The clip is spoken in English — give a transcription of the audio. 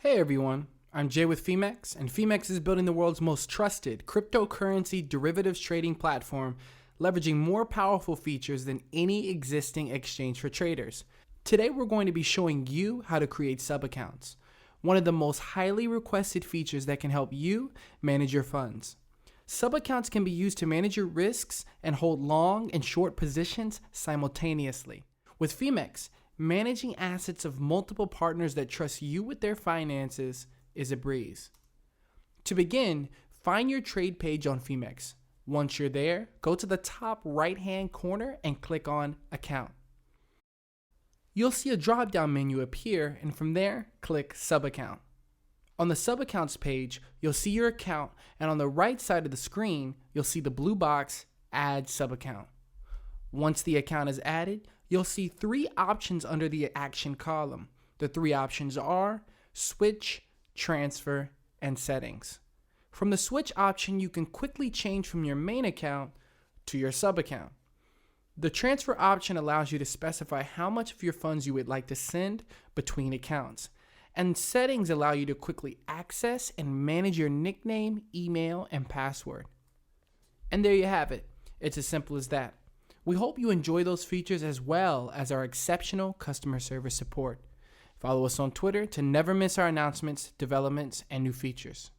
Hey everyone, I'm Jay with Phemex, and Phemex is building the world's most trusted cryptocurrency derivatives trading platform, leveraging more powerful features than any existing exchange for traders. Today we're going to be showing you how to create sub-accounts, one of the most highly requested features that can help you manage your funds. Sub-accounts can be used to manage your risks and hold long and short positions simultaneously. With Phemex, managing assets of multiple partners that trust you with their finances is a breeze. To begin, find your trade page on Phemex. Once you're there, go to the top right-hand corner and click on Account. You'll see a drop-down menu appear, and from there, click Sub-Account. On the Sub-Accounts page, you'll see your account, and on the right side of the screen, you'll see the blue box, Add Sub-Account. Once the account is added, you'll see three options under the Action column. The three options are Switch, Transfer, and Settings. From the Switch option, you can quickly change from your main account to your sub-account. The Transfer option allows you to specify how much of your funds you would like to send between accounts. And Settings allow you to quickly access and manage your nickname, email, and password. And there you have it. It's as simple as that. We hope you enjoy those features as well as our exceptional customer service support. Follow us on Twitter to never miss our announcements, developments, and new features.